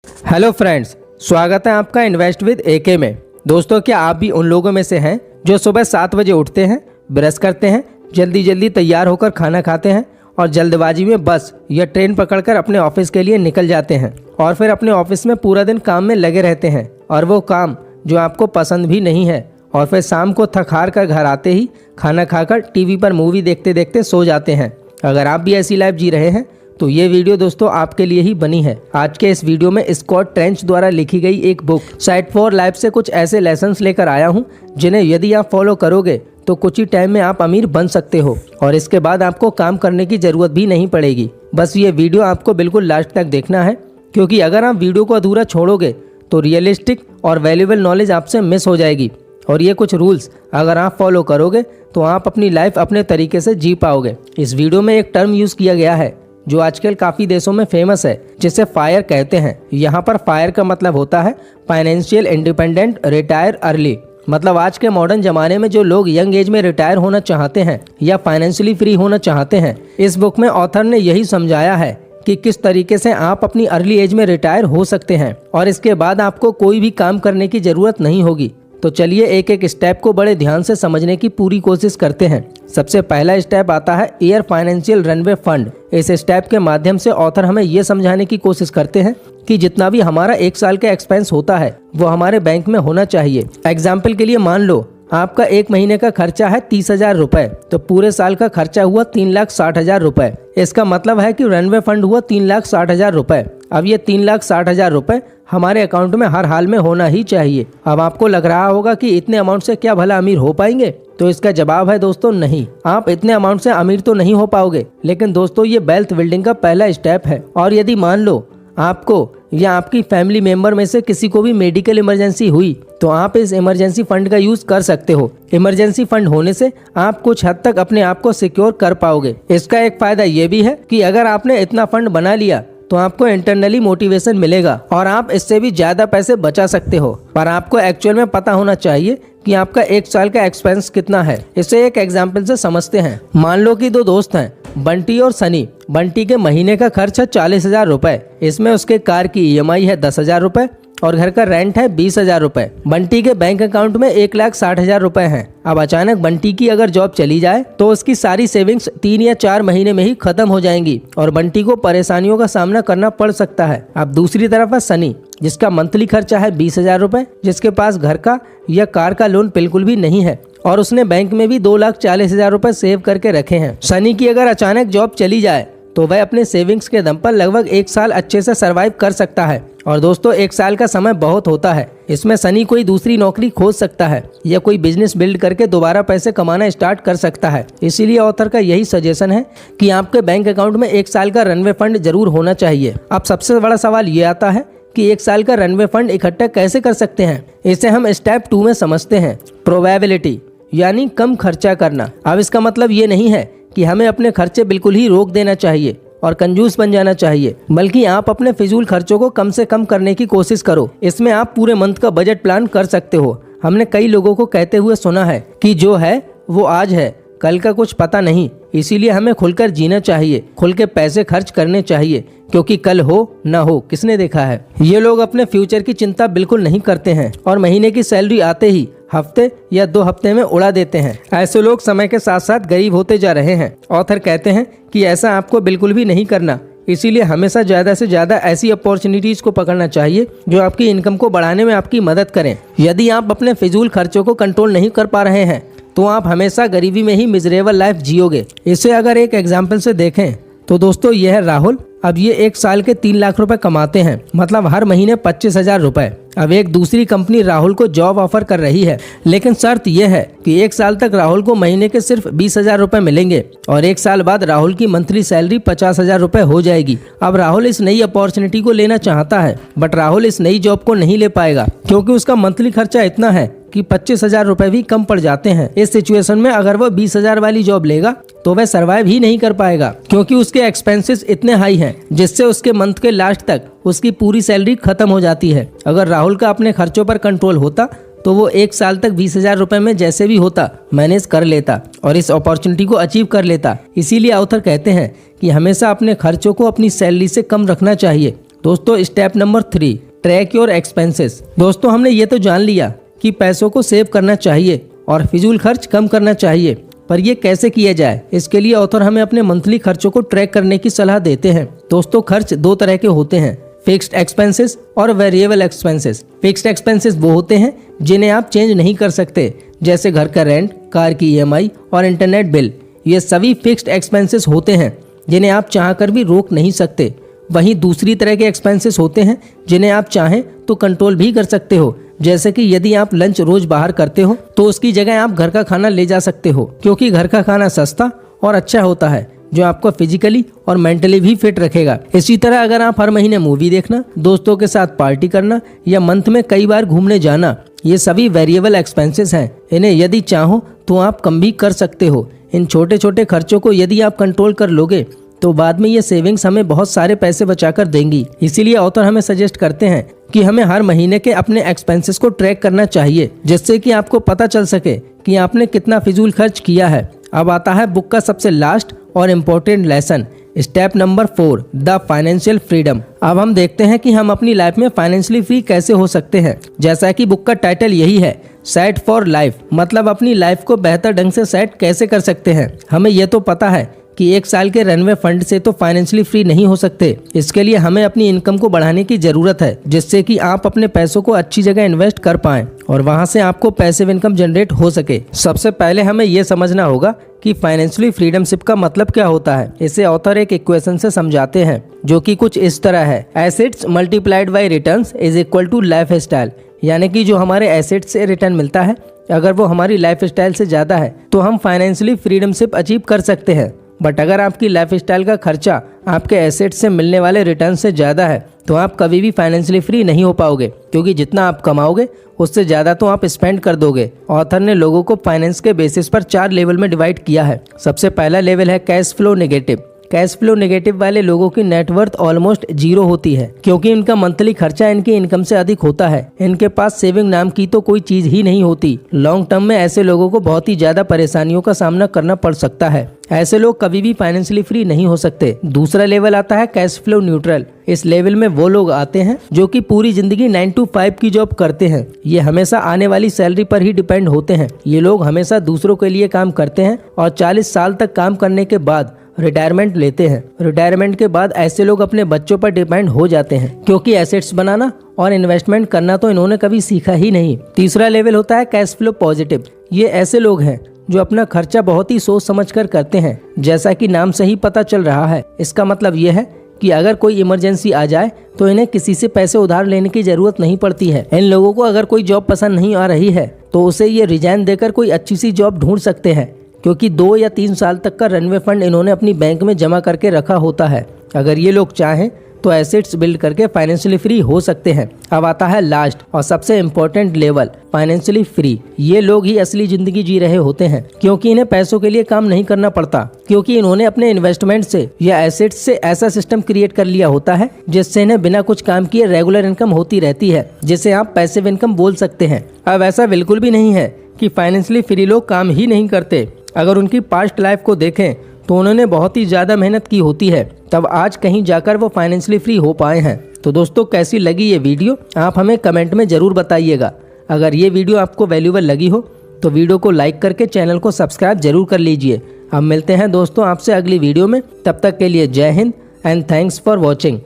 Hello friends, स्वागत है आपका इन्वेस्ट विद एके में। दोस्तों, क्या आप भी उन लोगों में से हैं जो सुबह 7 बजे उठते हैं, ब्रश करते हैं, जल्दी जल्दी तैयार होकर खाना खाते हैं और जल्दबाजी में बस या ट्रेन पकड़कर अपने ऑफिस के लिए निकल जाते हैं और फिर अपने ऑफिस में पूरा दिन काम में लगे रहते हैं और वो काम जो आपको पसंद भी नहीं है और फिर शाम को थक हार कर घर आते ही खाना खाकर टीवी पर मूवी देखते देखते सो जाते हैं। अगर आप भी ऐसी लाइफ जी रहे हैं तो ये वीडियो दोस्तों आपके लिए ही बनी है। आज के इस वीडियो में स्कॉट ट्रेंच द्वारा लिखी गई एक बुक साइट फॉर लाइफ से कुछ ऐसे लेसन्स लेकर आया हूँ जिन्हें यदि आप फॉलो करोगे तो कुछ ही टाइम में आप अमीर बन सकते हो और इसके बाद आपको काम करने की जरूरत भी नहीं पड़ेगी। बस ये वीडियो आपको बिल्कुल लास्ट तक देखना है, क्योंकि अगर आप वीडियो को अधूरा छोड़ोगे तो रियलिस्टिक और वैल्यूएबल नॉलेज आपसे मिस हो जाएगी और ये कुछ रूल्स अगर आप फॉलो करोगे तो आप अपनी लाइफ अपने तरीके से जी पाओगे। इस वीडियो में एक टर्म यूज किया गया है जो आजकल काफ़ी देशों में फेमस है, जिसे फायर कहते हैं। यहाँ पर फायर का मतलब होता है फाइनेंशियल इंडिपेंडेंट रिटायर अर्ली। मतलब आज के मॉडर्न जमाने में जो लोग यंग एज में रिटायर होना चाहते हैं या फाइनेंशियली फ्री होना चाहते हैं, इस बुक में ऑथर ने यही समझाया है कि किस तरीके से आप अपनी अर्ली एज में रिटायर हो सकते हैं और इसके बाद आपको कोई भी काम करने की जरूरत नहीं होगी। तो चलिए एक एक स्टेप को बड़े ध्यान से समझने की पूरी कोशिश करते हैं। सबसे पहला स्टेप आता है एयर फाइनेंशियल रनवे फंड। इस स्टेप के माध्यम से ऑथर हमें ये समझाने की कोशिश करते हैं कि जितना भी हमारा 1 साल का एक्सपेंस होता है वो हमारे बैंक में होना चाहिए। एग्जाम्पल के लिए मान लो आपका 1 महीने का खर्चा है 30,000 रुपए, तो पूरे साल का खर्चा हुआ 3,60,000 रुपए। इसका मतलब है कि रनवे फंड हुआ 3,60,000 रुपए। अब ये 3,60,000 रुपए हमारे अकाउंट में हर हाल में होना ही चाहिए। अब आपको लग रहा होगा कि इतने अमाउंट से क्या भला अमीर हो पाएंगे? तो इसका जवाब है दोस्तों नहीं, आप इतने अमाउंट से अमीर तो नहीं हो पाओगे, लेकिन दोस्तों ये वेल्थ बिल्डिंग का पहला स्टेप है। और यदि मान लो आपको या आपकी फैमिली मेंबर में से किसी को भी मेडिकल इमरजेंसी हुई तो आप इस इमरजेंसी फंड का यूज कर सकते हो। इमरजेंसी फंड होने से आप कुछ हद तक अपने आप को सिक्योर कर पाओगे। इसका एक फायदा ये भी है कि अगर आपने इतना फंड बना लिया तो आपको इंटरनली मोटिवेशन मिलेगा और आप इससे भी ज्यादा पैसे बचा सकते हो। पर आपको एक्चुअल में पता होना चाहिए कि आपका 1 साल का एक्सपेंस कितना है। इसे एक एग्जाम्पल से समझते हैं। मान लो कि 2 दोस्त हैं, बंटी और सनी। बंटी के महीने का खर्च है 40,000 रुपए। इसमें उसके कार की EMI है 10,000 रुपए और घर का रेंट है 20,000 रुपए। बंटी के बैंक अकाउंट में 1,60,000 रुपए हैं। अब अचानक बंटी की अगर जॉब चली जाए तो उसकी सारी सेविंग्स 3 या 4 महीने में ही खत्म हो जाएंगी और बंटी को परेशानियों का सामना करना पड़ सकता है। अब दूसरी तरफ है सनी, जिसका मंथली खर्चा है 20,000 रुपए, जिसके पास घर का या कार का लोन बिल्कुल भी नहीं है और उसने बैंक में भी 2,40,000 रुपए सेव करके रखे हैं। सनी की अगर अचानक जॉब चली जाए तो वह अपने सेविंग्स के दम पर लगभग 1 साल अच्छे से सरवाइव कर सकता है। और दोस्तों 1 साल का समय बहुत होता है। इसमें सनी कोई दूसरी नौकरी खोज सकता है या कोई बिजनेस बिल्ड करके दोबारा पैसे कमाना स्टार्ट कर सकता है। इसीलिए ऑथर का यही सजेशन है कि आपके बैंक अकाउंट में 1 साल का रनवे फंड जरूर होना चाहिए। अब सबसे बड़ा सवाल ये आता है कि 1 साल का रनवे फंड इकट्ठा कैसे कर सकते हैं। इसे हम स्टेप 2 में समझते हैं, प्रोबेबिलिटी, यानी कम खर्चा करना। अब इसका मतलब ये नहीं है कि हमें अपने खर्चे बिल्कुल ही रोक देना चाहिए और कंजूस बन जाना चाहिए, बल्कि आप अपने फिजूल खर्चों को कम से कम करने की कोशिश करो। इसमें आप पूरे मंथ का बजट प्लान कर सकते हो। हमने कई लोगों को कहते हुए सुना है कि जो है वो आज है, कल का कुछ पता नहीं। इसीलिए हमें खुलकर जीना चाहिए, खुल के पैसे खर्च करने चाहिए, क्योंकि कल हो ना हो किसने देखा है। ये लोग अपने फ्यूचर की चिंता बिल्कुल नहीं करते हैं और महीने की सैलरी आते ही हफ्ते या 2 हफ्ते में उड़ा देते हैं। ऐसे लोग समय के साथ साथ गरीब होते जा रहे हैं। ऑथर कहते हैं कि ऐसा आपको बिल्कुल भी नहीं करना। इसीलिए हमेशा ज़्यादा से ज़्यादा ऐसी अपॉर्चुनिटीज़ को पकड़ना चाहिए जो आपकी इनकम को बढ़ाने में आपकी मदद करें। यदि आप अपने फिजूल खर्चों को कंट्रोल नहीं कर पा रहे हैं तो आप हमेशा गरीबी में ही मिजरेबल लाइफ जियोगे। इसे अगर एक एग्जाम्पल से देखें तो दोस्तों यह है राहुल। अब ये 1 साल के 3 लाख रुपए कमाते हैं, मतलब हर महीने 25,000 रुपए। अब एक दूसरी कंपनी राहुल को जॉब ऑफर कर रही है, लेकिन शर्त यह है कि 1 साल तक राहुल को महीने के सिर्फ 20,000 रुपए मिलेंगे और 1 साल बाद राहुल की मंथली सैलरी 50,000 रुपए हो जाएगी। अब राहुल इस नई अपॉर्चुनिटी को लेना चाहता है, बट राहुल इस नई जॉब को नहीं ले पाएगा क्योंकि उसका मंथली खर्चा इतना है कि 25,000 रुपए भी कम पड़ जाते हैं। इस सिचुएशन में अगर वह 20,000 वाली जॉब लेगा तो वह सरवाइव ही नहीं कर पाएगा, क्योंकि उसके एक्सपेंसेस इतने हाई हैं जिससे उसके मंथ के लास्ट तक उसकी पूरी सैलरी खत्म हो जाती है। अगर राहुल का अपने खर्चों पर कंट्रोल होता तो वो 1 साल तक 20,000 रुपए में जैसे भी होता मैनेज कर लेता और इस अपॉर्चुनिटी को अचीव कर लेता। इसीलिए ऑथर कहते हैं कि हमेशा अपने खर्चों को अपनी सैलरी से कम रखना चाहिए दोस्तों step number 3, track your expenses. दोस्तों हमने ये तो जान लिया कि पैसों को सेव करना चाहिए और फिजूल खर्च कम करना चाहिए, पर ये कैसे किया जाए, इसके लिए ऑथर हमें अपने मंथली खर्चों को ट्रैक करने की सलाह देते हैं। दोस्तों खर्च दो तरह के होते हैं, फिक्स्ड एक्सपेंसेस और वेरिएबल एक्सपेंसेस। फिक्स्ड एक्सपेंसेस वो होते हैं जिन्हें आप चेंज नहीं कर सकते, जैसे घर का रेंट, कार की ईएमआई और इंटरनेट बिल। ये सभी फिक्स्ड एक्सपेंसेस होते हैं जिन्हें आप चाहकर भी रोक नहीं सकते। वहीं दूसरी तरह के एक्सपेंसेस होते हैं जिन्हें आप चाहें तो कंट्रोल भी कर सकते हो, जैसे कि यदि आप लंच रोज बाहर करते हो तो उसकी जगह आप घर का खाना ले जा सकते हो, क्योंकि घर का खाना सस्ता और अच्छा होता है जो आपको फिजिकली और मेंटली भी फिट रखेगा। इसी तरह अगर आप हर महीने मूवी देखना, दोस्तों के साथ पार्टी करना या मंथ में कई बार घूमने जाना, ये सभी वेरिएबल एक्सपेंसेस हैं। इन्हें यदि चाहो तो आप कम भी कर सकते हो। इन छोटे छोटे खर्चों को यदि आप कंट्रोल कर लोगे तो बाद में ये सेविंग्स हमें बहुत सारे पैसे बचाकर देंगी। इसीलिए ऑथर हमें सजेस्ट करते हैं कि हमें हर महीने के अपने एक्सपेंसेस को ट्रैक करना चाहिए, जिससे कि आपको पता चल सके कि आपने कितना फिजूल खर्च किया है। अब आता है बुक का सबसे लास्ट और important lesson, step number 4, the financial freedom. अब हम देखते हैं कि हम अपनी लाइफ में फाइनेंशियली फ्री कैसे हो सकते हैं। जैसा कि बुक का टाइटल यही है, सेट फॉर लाइफ, मतलब अपनी लाइफ को बेहतर ढंग से सेट कैसे कर सकते हैं। हमें यह तो पता है कि 1 साल के रनवे फंड से तो फाइनेंशियली फ्री नहीं हो सकते। इसके लिए हमें अपनी इनकम को बढ़ाने की जरूरत है, जिससे कि आप अपने पैसों को अच्छी जगह इन्वेस्ट कर पाएं और वहां से आपको पैसिव इनकम जनरेट हो सके। सबसे पहले हमें ये समझना होगा कि फाइनेंशियली फ्रीडमशिप का मतलब क्या होता है। इसे ऑथर एक इक्वेशन से समझाते हैं जो कि कुछ इस तरह है, assets multiplied by returns is equal to life style. यानी कि जो हमारे एसेट्स से रिटर्न मिलता है अगर वो हमारी लाइफ स्टाइल से ज्यादा है तो हम फाइनेंशियली फ्रीडमशिप अचीव कर सकते हैं। बट अगर आपकी लाइफस्टाइल का खर्चा आपके एसेट से मिलने वाले रिटर्न से ज़्यादा है तो आप कभी भी फाइनेंशियली फ्री नहीं हो पाओगे, क्योंकि जितना आप कमाओगे उससे ज़्यादा तो आप स्पेंड कर दोगे। ऑथर ने लोगों को फाइनेंस के बेसिस पर 4 लेवल में डिवाइड किया है। सबसे पहला लेवल है cash flow negative. Cash flow negative वाले लोगों की नेटवर्थ ऑलमोस्ट 0 होती है, क्योंकि इनका मंथली खर्चा इनकी इनकम से अधिक होता है। इनके पास सेविंग नाम की तो कोई चीज ही नहीं होती। लॉन्ग टर्म में ऐसे लोगों को बहुत ही ज्यादा परेशानियों का सामना करना पड़ सकता है। ऐसे लोग कभी भी फाइनेंशियली फ्री नहीं हो सकते। दूसरा लेवल आता है कैश फ्लो न्यूट्रल। इस लेवल में वो लोग आते हैं जो कि पूरी जिंदगी 9 to 5 की जॉब करते हैं। ये हमेशा आने वाली सैलरी पर ही डिपेंड होते हैं। ये लोग हमेशा दूसरों के लिए काम करते हैं और 40 साल तक काम करने के बाद रिटायरमेंट लेते हैं। रिटायरमेंट के बाद ऐसे लोग अपने बच्चों पर डिपेंड हो जाते हैं, क्योंकि एसेट्स बनाना और इन्वेस्टमेंट करना तो इन्होंने कभी सीखा ही नहीं। तीसरा लेवल होता है कैश फ्लो पॉजिटिव। ये ऐसे लोग हैं जो अपना खर्चा बहुत ही सोच समझकर करते हैं। जैसा कि नाम से ही पता चल रहा है, इसका मतलब ये है कि अगर कोई इमरजेंसी आ जाए तो इन्हें किसी से पैसे उधार लेने की जरूरत नहीं पड़ती है। इन लोगों को अगर कोई जॉब पसंद नहीं आ रही है तो उसे ये रिजाइन देकर कोई अच्छी सी जॉब ढूंढ सकते हैं, क्योंकि 2 या 3 साल तक का रनवे फंड इन्होंने अपनी बैंक में जमा करके रखा होता है। अगर ये लोग चाहें तो एसेट्स बिल्ड करके फाइनेंशियली फ्री हो सकते हैं। अब आता है लास्ट और सबसे इम्पोर्टेंट लेवल, फाइनेंशियली फ्री। ये लोग ही असली जिंदगी जी रहे होते हैं, क्योंकि इन्हें पैसों के लिए काम नहीं करना पड़ता, क्योंकि इन्होंने अपने इन्वेस्टमेंट से या एसेट्स से ऐसा सिस्टम क्रिएट कर लिया होता है जिससे इन्हें बिना कुछ काम किए रेगुलर इनकम होती रहती है, जिसे आप पैसिव इनकम बोल सकते हैं। अब ऐसा बिल्कुल भी नहीं है कि फाइनेंशियली फ्री लोग काम ही नहीं करते। अगर उनकी पास्ट लाइफ को देखें तो उन्होंने बहुत ही ज़्यादा मेहनत की होती है, तब आज कहीं जाकर वो फाइनेंशियली फ्री हो पाए हैं। तो दोस्तों कैसी लगी ये वीडियो आप हमें कमेंट में ज़रूर बताइएगा। अगर ये वीडियो आपको वैल्यूएबल लगी हो तो वीडियो को लाइक करके चैनल को सब्सक्राइब जरूर कर लीजिए। अब मिलते हैं दोस्तों आपसे अगली वीडियो में, तब तक के लिए जय Hind and thanks for watching.